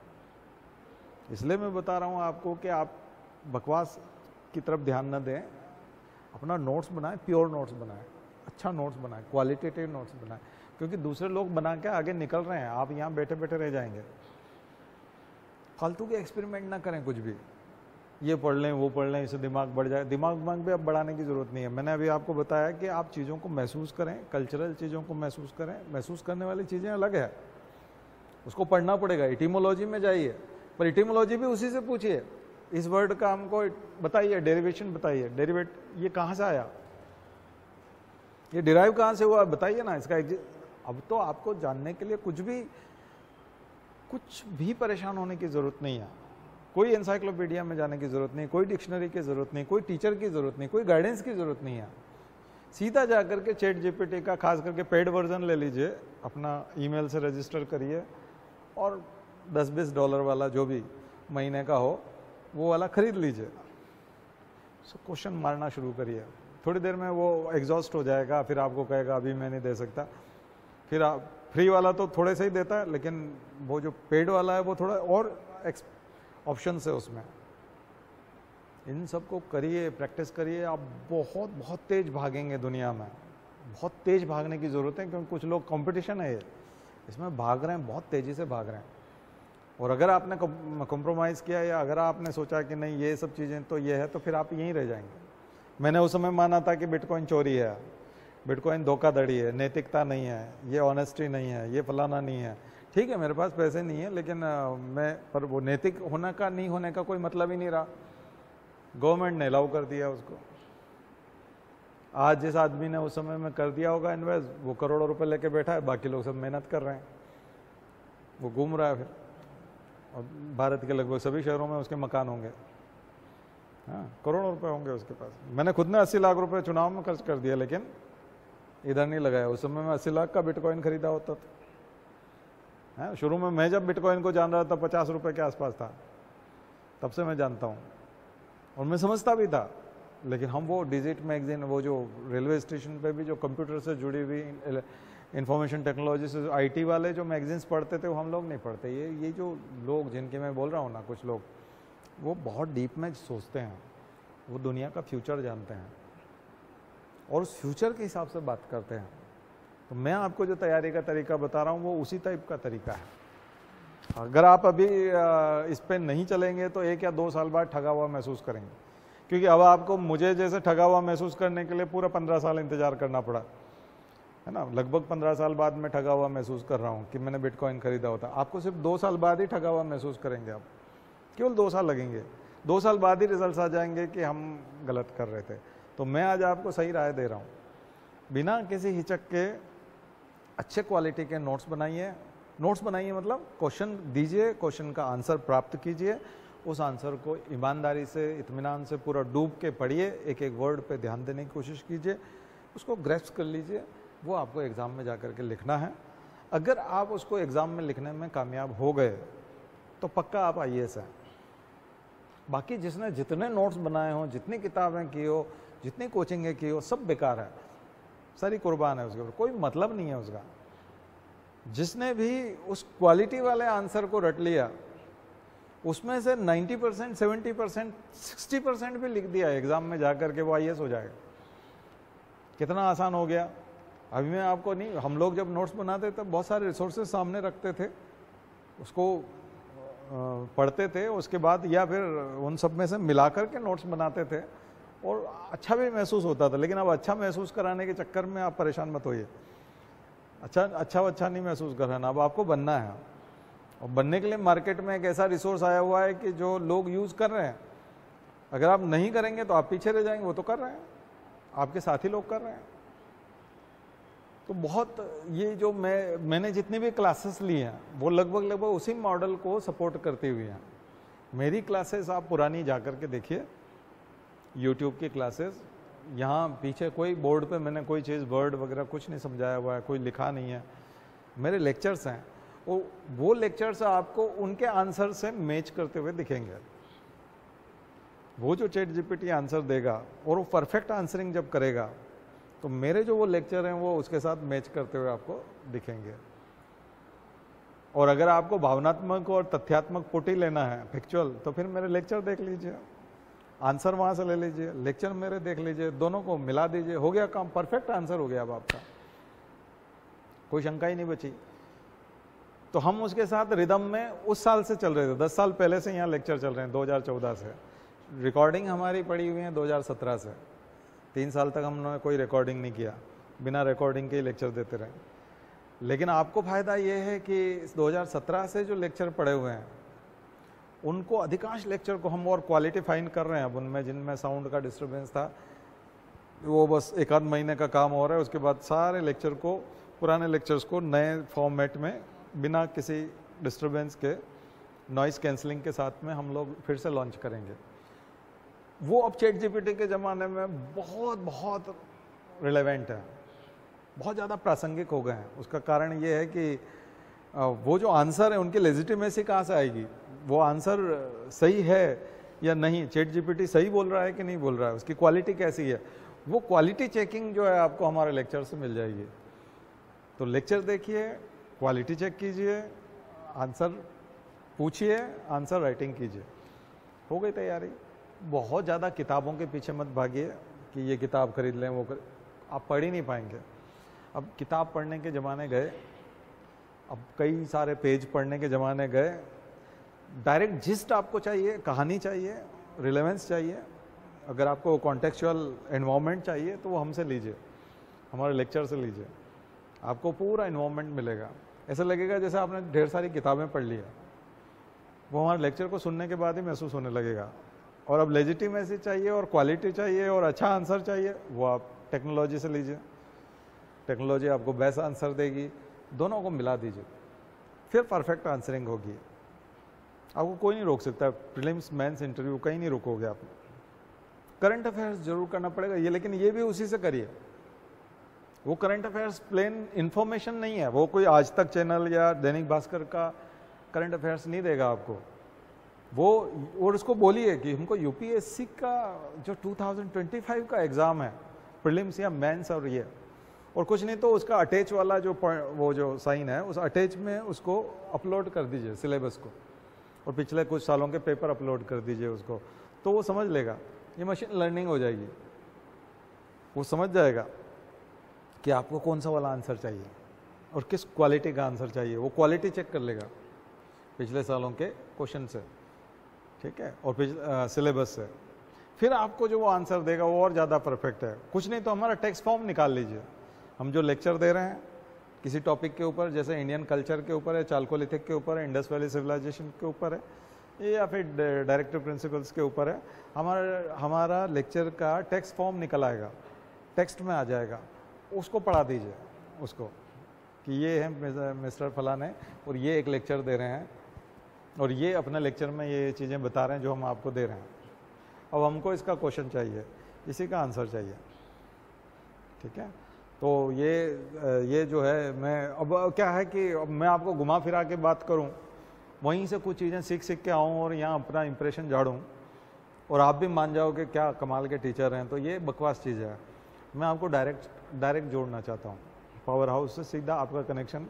इसलिए मैं बता रहा हूँ आपको कि आप बकवास की तरफ ध्यान न दें, अपना नोट्स बनाएं, प्योर नोट्स बनाएं, अच्छा नोट्स बनाएं, क्वालिटेटिव नोट्स बनाएं, क्योंकि दूसरे लोग बना के आगे निकल रहे हैं, आप यहाँ बैठे बैठे रह जाएंगे। फालतू के एक्सपेरिमेंट ना करें कुछ भी, ये पढ़ लें वो पढ़ लें, इससे दिमाग बढ़ जाए। दिमाग भी अब बढ़ाने की ज़रूरत नहीं है। मैंने अभी आपको बताया कि आप चीज़ों को महसूस करें, कल्चरल चीज़ों को महसूस करें। महसूस करने वाली चीज़ें अलग है, उसको पढ़ना पड़ेगा, इटिमोलॉजी में जाइए, पर इटिमोलॉजी भी उसी से पूछिए, इस वर्ड का हमको बताइए, डेरिवेशन बताइए, डेरिवेट ये कहाँ से आया, ये डिराइव कहाँ से हुआ, बताइए ना इसका। अब तो आपको जानने के लिए कुछ भी परेशान होने की ज़रूरत नहीं है। कोई एनसाइक्लोपीडिया में जाने की ज़रूरत नहीं, कोई डिक्शनरी की ज़रूरत नहीं, कोई टीचर की ज़रूरत नहीं, कोई गाइडेंस की ज़रूरत नहीं है। सीधा जा करके चैट जीपीटी का खास करके पेड वर्जन ले लीजिए, अपना ईमेल से रजिस्टर करिए और $10-20 वाला जो भी महीने का हो वो वाला खरीद लीजिए। क्वेश्चन मारना शुरू करिए, थोड़ी देर में वो एग्जॉस्ट हो जाएगा, फिर आपको कहेगा अभी मैं नहीं दे सकता। फिर आप फ्री वाला तो थोड़े से ही देता है, लेकिन वो जो पेड वाला है वो थोड़ा और ऑप्शन है उसमें। इन सब को करिए, प्रैक्टिस करिए, आप बहुत बहुत तेज भागेंगे दुनिया में। बहुत तेज भागने की ज़रूरत है, क्योंकि कुछ लोग कंपटीशन है ये, इसमें भाग रहे हैं, बहुत तेज़ी से भाग रहे हैं। और अगर आपने कॉम्प्रोमाइज़ किया या अगर आपने सोचा कि नहीं ये सब चीज़ें तो ये है, तो फिर आप यहीं रह जाएंगे। मैंने उस समय माना था कि बिटकॉइन चोरी है, बिटकॉइन धोखाधड़ी है, नैतिकता नहीं है, ये ऑनेस्टी नहीं है, ये फलाना नहीं है। ठीक है, मेरे पास पैसे नहीं है, लेकिन पर वो नैतिक होने का नहीं होने का कोई मतलब ही नहीं रहा। गवर्नमेंट ने अलाउ कर दिया उसको। आज जिस आदमी ने उस समय में कर दिया होगा इन्वेस्ट, वो करोड़ों रुपए लेके बैठा है, बाकी लोग सब मेहनत कर रहे हैं, वो घूम रहा है फिर। और भारत के लगभग सभी शहरों में उसके मकान होंगे, हाँ, करोड़ों रुपए होंगे उसके पास। मैंने खुद ने 80 लाख रुपए चुनाव में खर्च कर दिया, लेकिन इधर नहीं लगाया। उस समय में 80 लाख का बिटकॉइन खरीदा होता था। शुरू में मैं जब बिटकॉइन को जान रहा था 50 रुपए के आसपास था, तब से मैं जानता हूँ और मैं समझता भी था। लेकिन हम वो डिजिट मैगजीन, वो जो रेलवे स्टेशन पे भी जो कंप्यूटर से जुड़ी हुई इंफॉर्मेशन टेक्नोलॉजी से आईटी वाले जो मैगजीन्स पढ़ते थे, वो हम लोग नहीं पढ़ते। ये जो लोग जिनके मैं बोल रहा हूँ ना, कुछ लोग वो बहुत डीप में सोचते हैं, वो दुनिया का फ्यूचर जानते हैं और उस फ्यूचर के हिसाब से बात करते हैं। तो मैं आपको जो तैयारी का तरीका बता रहा हूँ वो उसी टाइप का तरीका है। अगर आप अभी इस पे नहीं चलेंगे तो 1 या 2 साल बाद ठगा हुआ महसूस करेंगे, क्योंकि अब आपको मुझे जैसे ठगा हुआ महसूस करने के लिए पूरा 15 साल इंतजार करना पड़ा है ना। लगभग 15 साल बाद मैं ठगा हुआ महसूस कर रहा हूँ कि मैंने बिटकॉइन खरीदा होता। आपको सिर्फ 2 साल बाद ही ठगा हुआ महसूस करेंगे आप, केवल 2 साल लगेंगे, 2 साल बाद ही रिजल्ट आ जाएंगे कि हम गलत कर रहे थे। तो मैं आज आपको सही राय दे रहा हूँ, बिना किसी हिचक के अच्छे क्वालिटी के नोट्स बनाइए। नोट्स बनाइए मतलब क्वेश्चन दीजिए, क्वेश्चन का आंसर प्राप्त कीजिए, उस आंसर को ईमानदारी से, इत्मीनान से पूरा डूब के पढ़िए, एक एक वर्ड पे ध्यान देने की कोशिश कीजिए, उसको ग्रैस्प कर लीजिए, वो आपको एग्ज़ाम में जा कर के लिखना है। अगर आप उसको एग्ज़ाम में लिखने में कामयाब हो गए तो पक्का आप IAS हैं। बाकी जिसने जितने नोट्स बनाए हों, जितनी किताबें की हो, जितनी कोचिंगें की हो, सब बेकार है, सारी कुर्बान है उसके ऊपर, कोई मतलब नहीं है उसका। जिसने भी उस क्वालिटी वाले आंसर को रट लिया, उसमें से 90%, 70%, 60% भी लिख दिया एग्जाम में जाकर के, वो IAS हो जाएगा। कितना आसान हो गया। अभी मैं आपको नहीं, हम लोग जब नोट्स बनाते तब बहुत सारे रिसोर्सेज सामने रखते थे, उसको पढ़ते थे, उसके बाद या फिर उन सब में से मिला कर के नोट्स बनाते थे और अच्छा भी महसूस होता था। लेकिन अब अच्छा महसूस कराने के चक्कर में आप परेशान मत होइए। अच्छा नहीं महसूस कराना, अब आपको बनना है। और बनने के लिए मार्केट में एक ऐसा रिसोर्स आया हुआ है कि जो लोग यूज़ कर रहे हैं, अगर आप नहीं करेंगे तो आप पीछे रह जाएंगे। वो तो कर रहे हैं, आपके साथी लोग कर रहे हैं। तो बहुत ये जो मैंने जितनी भी क्लासेस ली हैं वो लगभग उसी मॉडल को सपोर्ट करती हुई हैं। मेरी क्लासेस आप पुरानी जा कर के देखिए, यूट्यूब की क्लासेस, यहाँ पीछे कोई बोर्ड पे मैंने कोई चीज़ वर्ड वगैरह कुछ नहीं समझाया हुआ है, कोई लिखा नहीं है। मेरे लेक्चर्स हैं, वो लेक्चर्स आपको उनके आंसर से मैच करते हुए दिखेंगे। वो जो चैट GPT आंसर देगा और वो परफेक्ट आंसरिंग जब करेगा तो मेरे जो वो लेक्चर हैं वो उसके साथ मैच करते हुए आपको दिखेंगे। और अगर आपको भावनात्मक और तथ्यात्मक पुटी लेना है, फैक्चुअल, तो फिर मेरे लेक्चर देख लीजिए, आंसर वहाँ से ले लीजिए, लेक्चर मेरे देख लीजिए, दोनों को मिला दीजिए, हो गया काम, परफेक्ट आंसर हो गया अब आपका, कोई शंका ही नहीं बची। तो हम उसके साथ रिदम में उस साल से चल रहे थे, 10 साल पहले से यहाँ लेक्चर चल रहे हैं, 2014 से। रिकॉर्डिंग हमारी पड़ी हुई है 2017 से। 3 साल तक हमने कोई रिकॉर्डिंग नहीं किया, बिना रिकॉर्डिंग के ही लेक्चर देते रहे। लेकिन आपको फ़ायदा ये है कि 2017 से जो लेक्चर पड़े हुए हैं उनको, अधिकांश लेक्चर को हम और क्वालिटी फाइन कर रहे हैं। अब उनमें जिनमें साउंड का डिस्टर्बेंस था वो बस 1 आध महीने का काम हो रहा है, उसके बाद सारे लेक्चर को, पुराने लेक्चर्स को नए फॉर्मेट में बिना किसी डिस्टर्बेंस के, नॉइस कैंसलिंग के साथ में हम लोग फिर से लॉन्च करेंगे। वो अब चैट GPT के ज़माने में बहुत रिलेवेंट है, बहुत ज़्यादा प्रासंगिक हो गए हैं। उसका कारण ये है कि वो जो आंसर है उनकी लेजिटिमेसी कहाँ से आएगी, वो आंसर सही है या नहीं, चैट GPT सही बोल रहा है कि नहीं बोल रहा है, उसकी क्वालिटी कैसी है, वो क्वालिटी चेकिंग जो है आपको हमारे लेक्चर से मिल जाएगी। तो लेक्चर देखिए, क्वालिटी चेक कीजिए, आंसर पूछिए, आंसर राइटिंग कीजिए, हो गई तैयारी। बहुत ज़्यादा किताबों के पीछे मत भागिए कि ये किताब खरीद लें, वो आप पढ़ ही नहीं पाएंगे। अब किताब पढ़ने के ज़माने गए, अब कई सारे पेज पढ़ने के ज़माने गए। डायरेक्ट जिस्ट आपको चाहिए, कहानी चाहिए, रिलेवेंस चाहिए, अगर आपको कॉन्टेक्चुअल एनवायरनमेंट चाहिए तो वो हमसे लीजिए, हमारे लेक्चर से लीजिए, आपको पूरा एनवायरनमेंट मिलेगा। ऐसा लगेगा जैसे आपने ढेर सारी किताबें पढ़ ली है, वो हमारे लेक्चर को सुनने के बाद ही महसूस होने लगेगा। और अब लेजिटिमेसी चाहिए और क्वालिटी चाहिए और अच्छा आंसर चाहिए, वो आप टेक्नोलॉजी से लीजिए, टेक्नोलॉजी आपको बेस्ट आंसर देगी। दोनों को मिला दीजिए, फिर परफेक्ट आंसरिंग होगी। आपको कोई नहीं रोक सकता, प्रीलिम्स मेंस इंटरव्यू कहीं नहीं रुकोगे आप। करंट अफेयर्स जरूर करना पड़ेगा ये, लेकिन ये भी उसी से करिए। वो करंट अफेयर्स प्लेन इन्फॉर्मेशन नहीं है, वो कोई आज तक चैनल या दैनिक भास्कर का करंट अफेयर्स नहीं देगा आपको वो। और उसको बोलिए कि हमको UPSC का जो 2025 का एग्ज़ाम है, प्रीलिम्स या मेंस, और ये, और कुछ नहीं तो उसका अटैच वाला जो वो जो साइन है, उस अटैच में उसको अपलोड कर दीजिए सिलेबस को, और पिछले कुछ सालों के पेपर अपलोड कर दीजिए उसको, तो वो समझ लेगा। ये मशीन लर्निंग हो जाएगी, वो समझ जाएगा कि आपको कौन सा वाला आंसर चाहिए और किस क्वालिटी का आंसर चाहिए, वो क्वालिटी चेक कर लेगा। पिछले सालों के क्वेश्चन से, ठीक है, और सिलेबस से। फिर आपको जो वो आंसर देगा वो और ज़्यादा परफेक्ट है। कुछ नहीं तो हमारा टेक्स्ट फॉर्म निकाल लीजिए। हम जो लेक्चर दे रहे हैं किसी टॉपिक के ऊपर, जैसे इंडियन कल्चर के ऊपर है, चालकोलिथिक के ऊपर है, इंडस वैली सिविलाइजेशन के ऊपर है, या फिर डायरेक्टिव प्रिंसिपल्स के ऊपर है, हमारा लेक्चर का टेक्स्ट फॉर्म निकल आएगा, टेक्स्ट में आ जाएगा, उसको पढ़ा दीजिए उसको कि ये है मिस्टर फलाने और ये एक लेक्चर दे रहे हैं और ये अपने लेक्चर में ये चीज़ें बता रहे हैं जो हम आपको दे रहे हैं। अब हमको इसका क्वेश्चन चाहिए, इसी का आंसर चाहिए, ठीक है। तो ये जो है, मैं अब क्या है कि अब मैं आपको घुमा फिरा के बात करूं, वहीं से कुछ चीज़ें सीख के आऊं और यहाँ अपना इंप्रेशन झाड़ूं और आप भी मान जाओ कि क्या कमाल के टीचर हैं, तो ये बकवास चीज़ है। मैं आपको डायरेक्ट जोड़ना चाहता हूँ, पावर हाउस से सीधा आपका कनेक्शन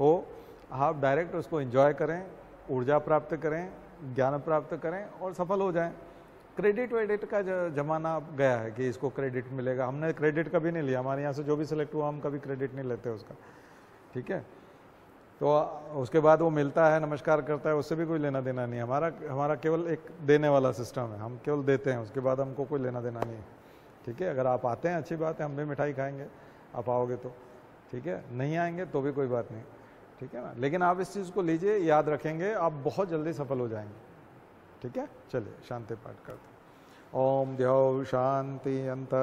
हो, आप डायरेक्ट उसको एंजॉय करें, ऊर्जा प्राप्त करें, ज्ञान प्राप्त करें और सफल हो जाएं। क्रेडिट वेडिट का जमाना गया है कि इसको क्रेडिट मिलेगा। हमने क्रेडिट कभी नहीं लिया, हमारे यहाँ से जो भी सिलेक्ट हुआ हम कभी क्रेडिट नहीं लेते उसका, ठीक है। तो उसके बाद वो मिलता है, नमस्कार करता है, उससे भी कोई लेना देना नहीं। हमारा केवल एक देने वाला सिस्टम है, हम केवल देते हैं, उसके बाद हमको कोई लेना देना नहीं है, ठीक है। अगर आप आते हैं अच्छी बात है, हम भी मिठाई खाएंगे, आप आओगे तो, ठीक है, नहीं आएंगे तो भी कोई बात नहीं, ठीक है ना। लेकिन आप इस चीज़ को लीजिए, याद रखेंगे, आप बहुत जल्दी सफल हो जाएंगे, ठीक है। चलिए शांति पाठ करते हैं। ओम द्यौ शांति अंतर